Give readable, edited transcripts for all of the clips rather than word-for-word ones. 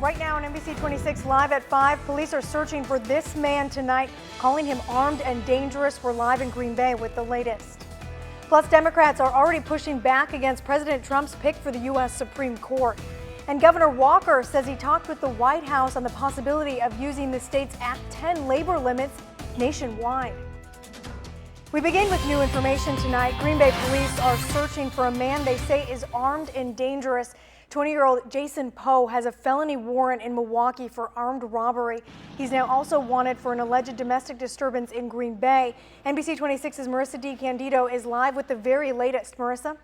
Right now on NBC 26 Live at 5, police are searching for this man tonight, calling him armed and dangerous. We're live in Green Bay with the latest. Plus, Democrats are already pushing back against President Trump's pick for the U.S. Supreme Court. And Governor Walker says he talked with the White House on the possibility of using the state's Act 10 labor limits nationwide. We begin with new information tonight. Green Bay police are searching for a man they say is armed and dangerous. 20-year-old Jason Poe has a felony warrant in Milwaukee for armed robbery. He's now also wanted for an alleged domestic disturbance in Green Bay. NBC 26's Marissa DiCandido is live with the very latest. Marissa?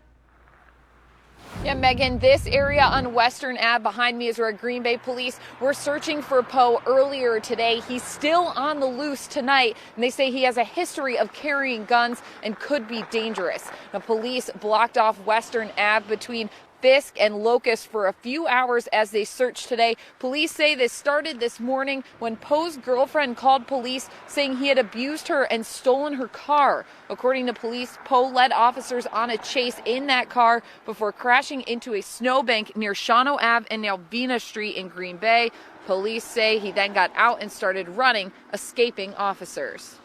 Yeah, Megan, this area on Western Ave behind me is where Green Bay police were searching for Poe earlier today. He's still on the loose tonight, and they say he has a history of carrying guns and could be dangerous. The police blocked off Western Ave between Fisk and Locust for a few hours as they searched today. Police say this started this morning when Poe's girlfriend called police saying he had abused her and stolen her car. According to police, Poe led officers on a chase in that car before crashing into a snowbank near Shawano Ave and Alvina Street in Green Bay. Police say he then got out and started running, escaping officers.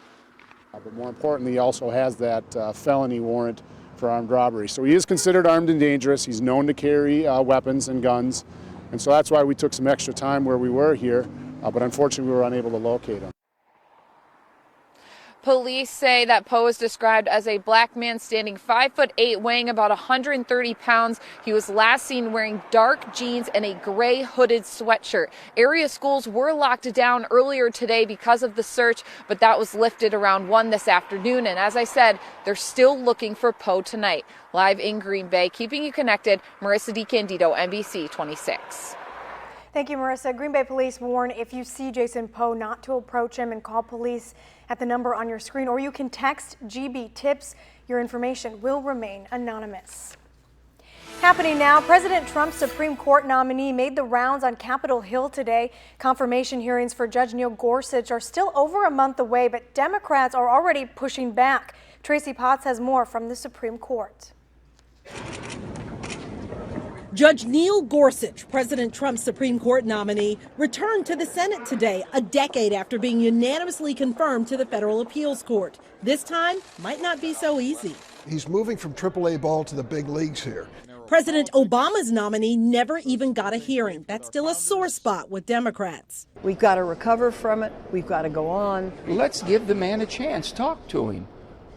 But more importantly, he also has that felony warrant for armed robbery. So he is considered armed and dangerous. He's known to carry weapons and guns. And so that's why we took some extra time where we were here, but unfortunately we were unable to locate him. Police say that Poe is described as a black man standing 5'8", weighing about 130 pounds. He was last seen wearing dark jeans and a gray hooded sweatshirt. Area schools were locked down earlier today because of the search, but that was lifted around 1 this afternoon. And as I said, they're still looking for Poe tonight. Live in Green Bay, keeping you connected, Marissa DiCandido, NBC 26. Thank you, Marissa. Green Bay police warn if you see Jason Poe not to approach him and call police at the number on your screen, or you can text GB Tips. Your information will remain anonymous. Happening now, President Trump's Supreme Court nominee made the rounds on Capitol Hill today. Confirmation hearings for Judge Neil Gorsuch are still over a month away, but Democrats are already pushing back. Tracy Potts has more from the Supreme Court. Judge Neil Gorsuch, President Trump's Supreme Court nominee, returned to the Senate today, a decade after being unanimously confirmed to the Federal Appeals Court. This time might not be so easy. He's moving from AAA ball to the big leagues here. President Obama's nominee never even got a hearing. That's still a sore spot with Democrats. We've got to recover from it. We've got to go on. Let's give the man a chance. Talk to him.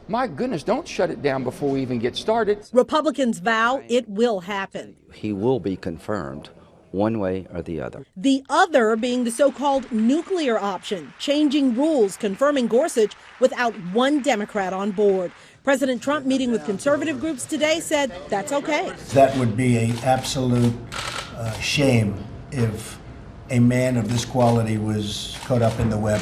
My goodness, don't shut it down before we even get started. Republicans vow it will happen. He will be confirmed one way or the other. The other being the so-called nuclear option, changing rules, confirming Gorsuch without one Democrat on board. President Trump, meeting with conservative groups today, said that's okay. That would be an absolute shame if a man of this quality was caught up in the web.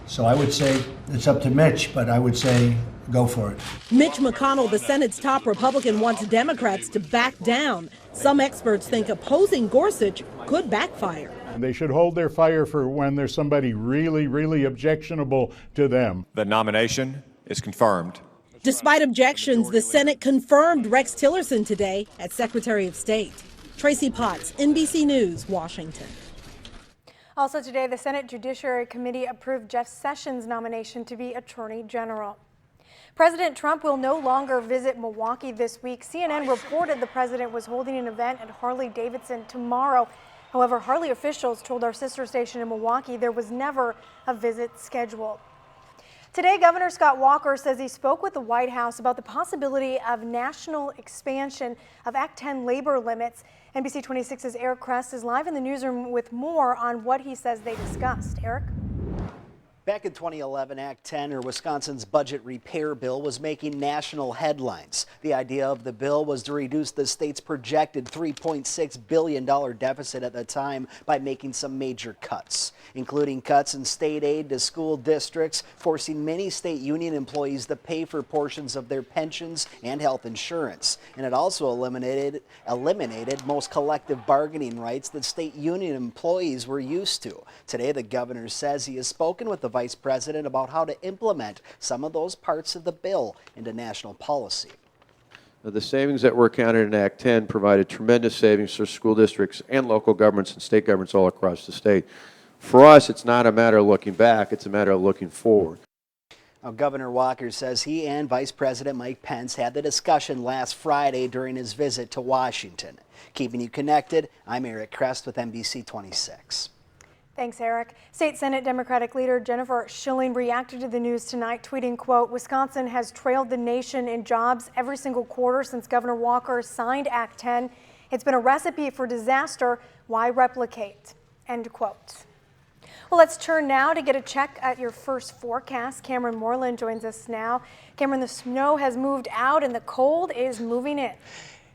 So I would say it's up to Mitch, but I would say go for it. Mitch McConnell, the Senate's top Republican, wants Democrats to back down. Some experts think opposing Gorsuch could backfire. They should hold their fire for when there's somebody really, really objectionable to them. The nomination is confirmed. Despite objections, the Senate confirmed Rex Tillerson today as Secretary of State. Tracy Potts, NBC News, Washington. Also today, the Senate Judiciary Committee approved Jeff Sessions' nomination to be Attorney General. President Trump will no longer visit Milwaukee this week. CNN reported the president was holding an event at Harley-Davidson tomorrow. However, Harley officials told our sister station in Milwaukee there was never a visit scheduled. Today, Governor Scott Walker says he spoke with the White House about the possibility of national expansion of Act 10 labor limits. NBC 26's Eric Kress is live in the newsroom with more on what he says they discussed. Eric? Back in 2011, Act 10, or Wisconsin's budget repair bill, was making national headlines. The idea of the bill was to reduce the state's projected $3.6 billion deficit at the time by making some major cuts, including cuts in state aid to school districts, forcing many state union employees to pay for portions of their pensions and health insurance. And it also eliminated most collective bargaining rights that state union employees were used to. Today, the governor says he has spoken with the vice president about how to implement some of those parts of the bill into national policy. The savings that were counted in Act 10 provided tremendous savings for school districts and local governments and state governments all across the state. For us, it's not a matter of looking back, it's a matter of looking forward. Now, Governor Walker says he and Vice President Mike Pence had the discussion last Friday during his visit to Washington. Keeping you connected, I'm Eric Krest with NBC 26. Thanks, Eric. State Senate Democratic leader Jennifer Schilling reacted to the news tonight, tweeting, quote, "Wisconsin has trailed the nation in jobs every single quarter since Governor Walker signed Act 10. It's been a recipe for disaster. Why replicate?" End quote. Well, let's turn now to get a check at your first forecast. Cameron Moreland joins us now. Cameron, the snow has moved out and the cold is moving in.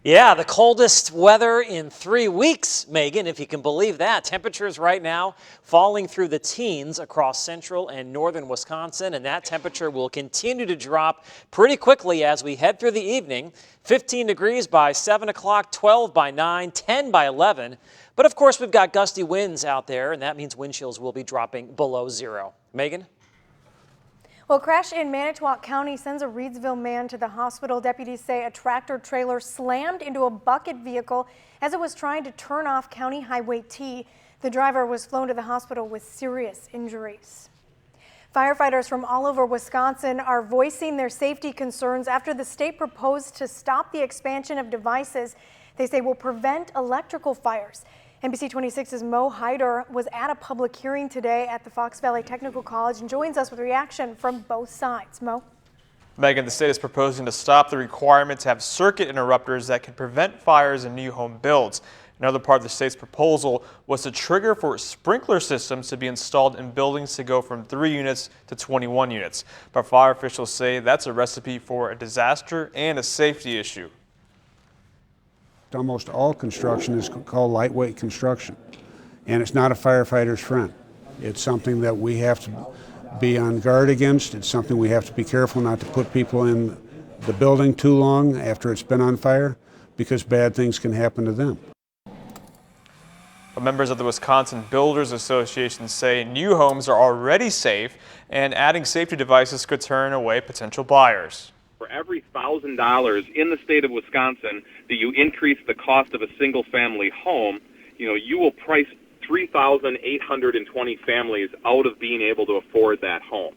Yeah, the coldest weather in 3 weeks, Megan, if you can believe that. Temperatures right now falling through the teens across central and northern Wisconsin, and that temperature will continue to drop pretty quickly as we head through the evening. 15 degrees by 7 o'clock, 12 by 9, 10 by 11. But of course, we've got gusty winds out there, and that means wind chills will be dropping below zero. Megan? Well, crash in Manitowoc County sends a Reedsville man to the hospital. Deputies say a tractor trailer slammed into a bucket vehicle as it was trying to turn off County Highway T. The driver was flown to the hospital with serious injuries. Firefighters from all over Wisconsin are voicing their safety concerns after the state proposed to stop the expansion of devices they say will prevent electrical fires. NBC 26's Mo Hyder was at a public hearing today at the Fox Valley Technical College and joins us with reaction from both sides. Mo? Megan, the state is proposing to stop the requirement to have circuit interrupters that can prevent fires in new home builds. Another part of the state's proposal was to trigger for sprinkler systems to be installed in buildings to go from 3 units to 21 units. But fire officials say that's a recipe for a disaster and a safety issue. Almost all construction is called lightweight construction, and it's not a firefighter's friend. It's something that we have to be on guard against. It's something we have to be careful not to put people in the building too long after it's been on fire, because bad things can happen to them. But members of the Wisconsin Builders Association say new homes are already safe, and adding safety devices could turn away potential buyers. For every $1,000 in the state of Wisconsin that you increase the cost of a single-family home, you will price 3,820 families out of being able to afford that home.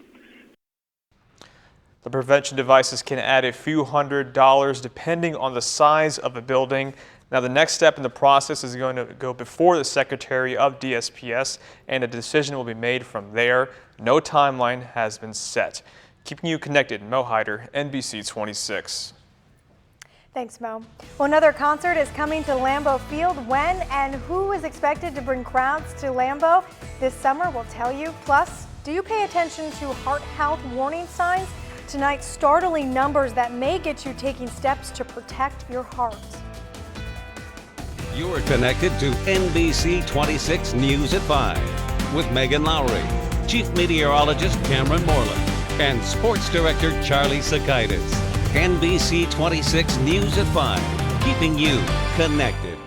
The prevention devices can add a few $100s depending on the size of a building. Now, the next step in the process is going to go before the Secretary of DSPS, and a decision will be made from there. No timeline has been set. Keeping you connected, Mo Hyder, NBC 26. Thanks, Mo. Well, another concert is coming to Lambeau Field. When and who is expected to bring crowds to Lambeau this summer, we'll tell you. Plus, do you pay attention to heart health warning signs? Tonight, startling numbers that may get you taking steps to protect your heart. You're connected to NBC 26 News at 5 with Megan Lowry, Chief Meteorologist Cameron Moreland, and Sports Director Charlie Sakaitis. NBC 26 News at 5, keeping you connected.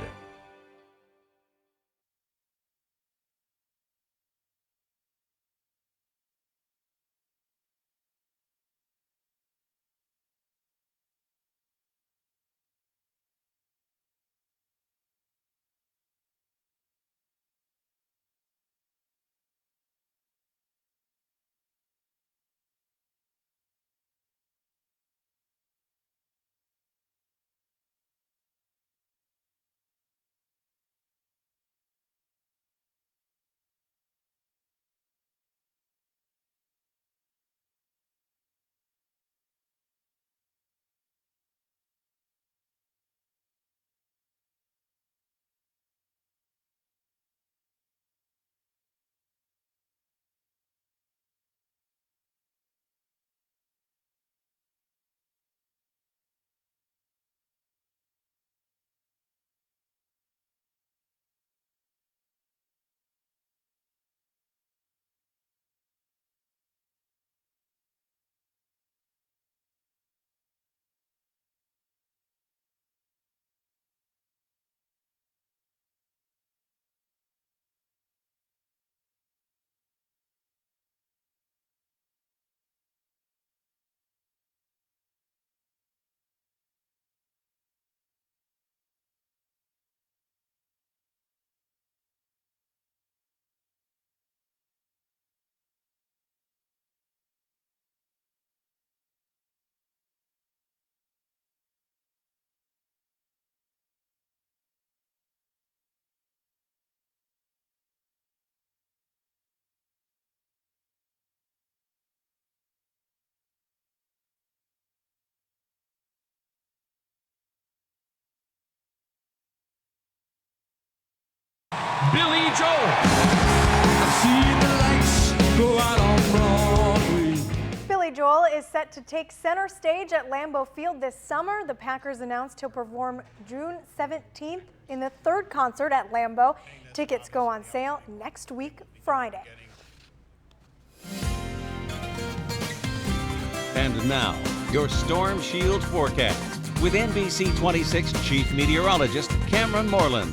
Joel. I've seen the lights go out on Broadway. Billy Joel is set to take center stage at Lambeau Field this summer. The Packers announced he'll perform June 17th in the third concert at Lambeau. Tickets go on sale next week, Friday. And now, your Storm Shield forecast with NBC 26 Chief Meteorologist Cameron Moreland.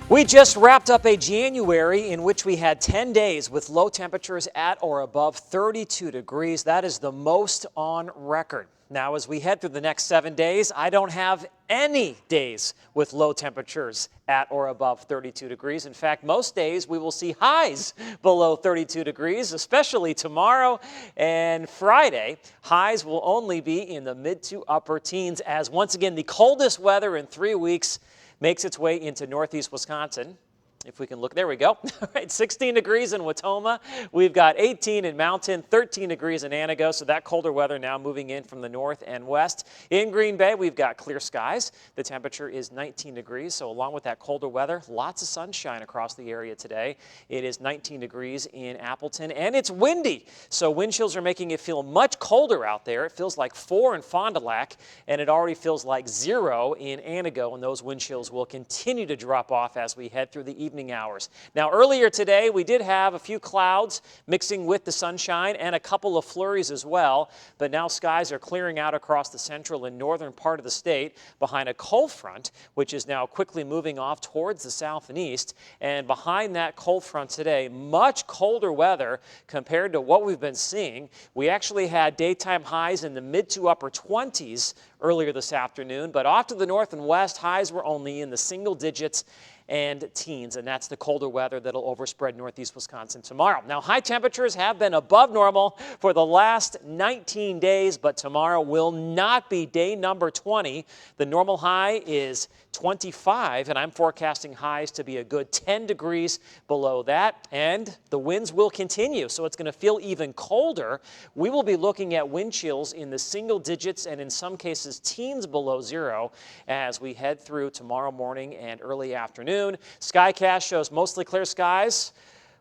We just wrapped up a January in which we had 10 days with low temperatures at or above 32 degrees. That is the most on record. Now, as we head through the next 7 days, I don't have any days with low temperatures at or above 32 degrees. In fact, most days we will see highs below 32 degrees, especially tomorrow and Friday. Highs will only be in the mid to upper teens as once again the coldest weather in 3 weeks makes its way into northeast Wisconsin. If we can look, there we go. All right, 16 degrees in Watoma. We've got 18 in Mountain, 13 degrees in Antigo. So that colder weather now moving in from the north and west. In Green Bay, we've got clear skies. The temperature is 19 degrees. So along with that colder weather, lots of sunshine across the area today. It is 19 degrees in Appleton, and it's windy. So wind chills are making it feel much colder out there. It feels like 4 in Fond du Lac, and it already feels like 0 in Antigo. And those wind chills will continue to drop off as we head through the evening hours. Now, earlier today, we did have a few clouds mixing with the sunshine and a couple of flurries as well, but now skies are clearing out across the central and northern part of the state behind a cold front, which is now quickly moving off towards the south and east. And behind that cold front today, much colder weather compared to what we've been seeing. We actually had daytime highs in the mid to upper 20s earlier this afternoon, but off to the north and west, highs were only in the single digits and teens, and that's the colder weather that'll overspread northeast Wisconsin tomorrow. Now, high temperatures have been above normal for the last 19 days, but tomorrow will not be day number 20. The normal high is 25, and I'm forecasting highs to be a good 10 degrees below that, and the winds will continue, so it's going to feel even colder. We will be looking at wind chills in the single digits and in some cases teens below 0 as we head through tomorrow morning and early afternoon. Skycast shows mostly clear skies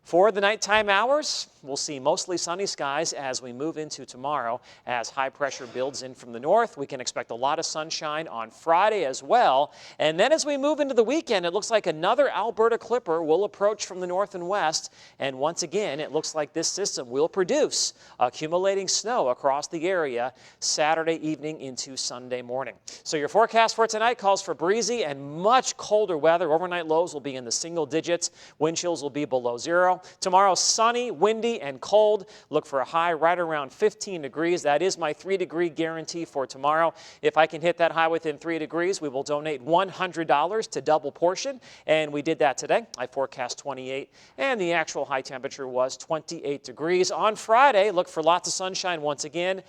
for the nighttime hours. We'll see mostly sunny skies as we move into tomorrow. As high pressure builds in from the north, we can expect a lot of sunshine on Friday as well. And then as we move into the weekend, it looks like another Alberta Clipper will approach from the north and west. And once again, it looks like this system will produce accumulating snow across the area Saturday evening into Sunday morning. So your forecast for tonight calls for breezy and much colder weather. Overnight lows will be in the single digits. Wind chills will be below 0. Tomorrow, sunny, windy, and cold. Look for a high right around 15 degrees. That is my 3-degree guarantee for tomorrow. If I can hit that high within 3 degrees, we will donate $100 to Double Portion, and we did that today. I forecast 28, and the actual high temperature was 28 degrees. On Friday, look for lots of sunshine once again.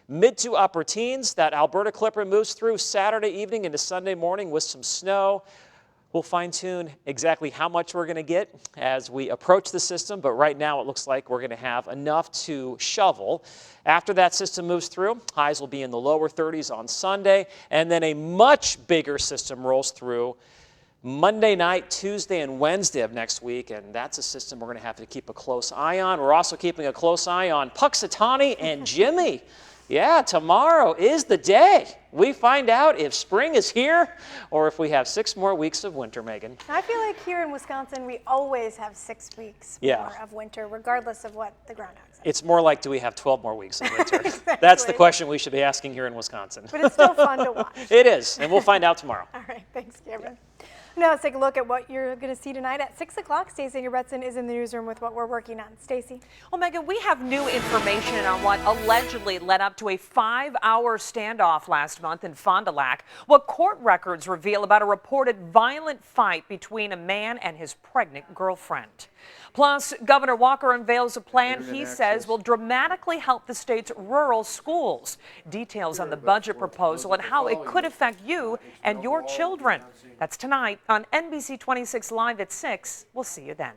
Mid to upper teens. That Alberta Clipper moves through Saturday evening into Sunday morning with some snow. We'll fine-tune exactly how much we're going to get as we approach the system, but right now it looks like we're going to have enough to shovel. After that system moves through, highs will be in the lower 30s on Sunday, and then a much bigger system rolls through Monday night, Tuesday, and Wednesday of next week, and that's a system we're going to have to keep a close eye on. We're also keeping a close eye on Puxatawny and Jimmy. Yeah, tomorrow is the day we find out if spring is here or if we have 6 more weeks of winter, Megan. I feel like here in Wisconsin, we always have 6 weeks more of winter, regardless of what the groundhog says. It's more like, do we have 12 more weeks of winter? Exactly. That's the question we should be asking here in Wisconsin. But it's still fun to watch. It is, and we'll find out tomorrow. All right, thanks, Cameron. Now let's take a look at what you're going to see tonight at 6 o'clock. Stacey Robertson is in the newsroom with what we're working on. Stacey. Well, Megan, we have new information on what allegedly led up to a 5-hour standoff last month in Fond du Lac. What court records reveal about a reported violent fight between a man and his pregnant girlfriend. Plus, Governor Walker unveils a plan he says will dramatically help the state's rural schools. Details on the budget proposal and how it could affect you and your children. That's tonight on NBC 26 Live at 6. We'll see you then.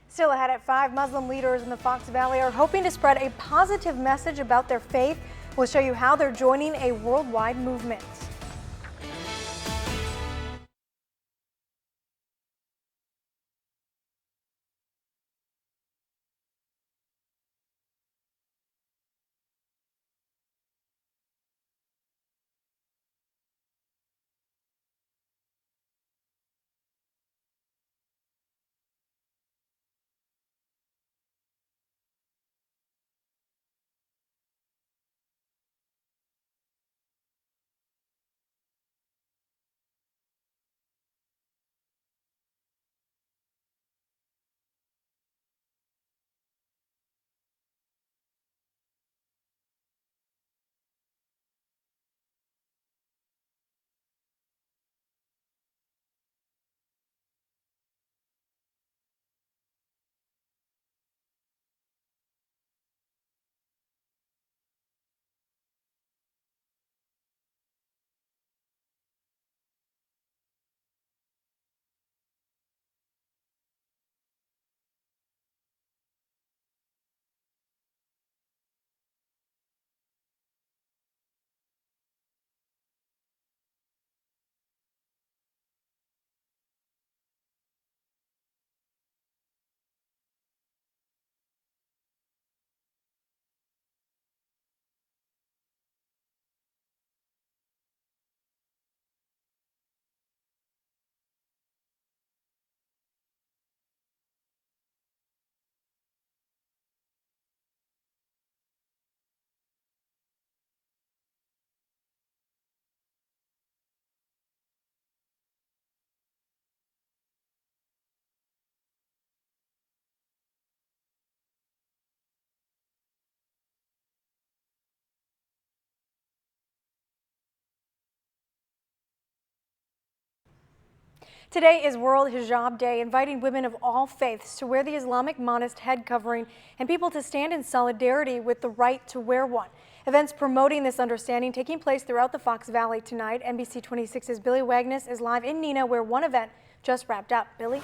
Still ahead at 5, Muslim leaders in the Fox Valley are hoping to spread a positive message about their faith. We'll show you how they're joining a worldwide movement. Today is World Hijab Day, inviting women of all faiths to wear the Islamic modest head covering and people to stand in solidarity with the right to wear one. Events promoting this understanding taking place throughout the Fox Valley tonight. NBC 26's Billy Wagnes is live in Neenah, where one event just wrapped up. Billy?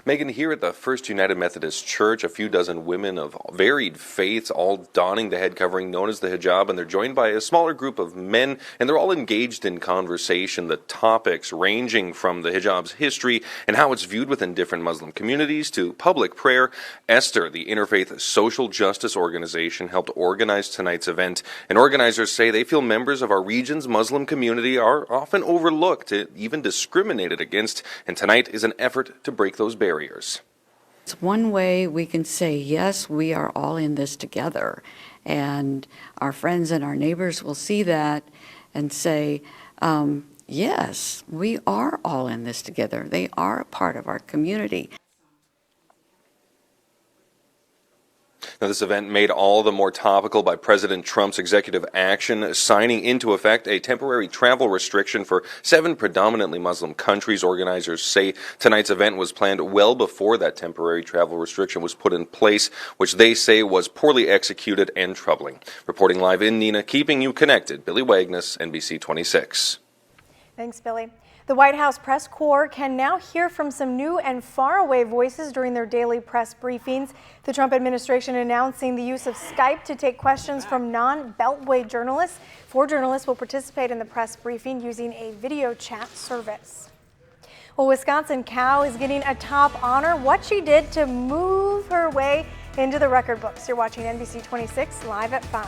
Megan, here at the First United Methodist Church, a few dozen women of varied faiths, all donning the head covering known as the hijab, and they're joined by a smaller group of men, and they're all engaged in conversation. The topics ranging from the hijab's history and how it's viewed within different Muslim communities to public prayer. Esther, the interfaith social justice organization, helped organize tonight's event, and organizers say they feel members of our region's Muslim community are often overlooked, even discriminated against, and tonight is an effort to break those barriers. It's one way we can say, yes, we are all in this together. And our friends and our neighbors will see that and say, yes, we are all in this together. They are a part of our community. Now, this event made all the more topical by President Trump's executive action, signing into effect a temporary travel restriction for 7 predominantly Muslim countries. Organizers say tonight's event was planned well before that temporary travel restriction was put in place, which they say was poorly executed and troubling. Reporting live in Neenah, keeping you connected, Billy Wagnes, NBC 26. Thanks, Billy. The White House press corps can now hear from some new and faraway voices during their daily press briefings. The Trump administration announcing the use of Skype to take questions from non-Beltway journalists. 4 journalists will participate in the press briefing using a video chat service. Well, Wisconsin cow is getting a top honor. What she did to move her way into the record books. You're watching NBC 26 live at 5.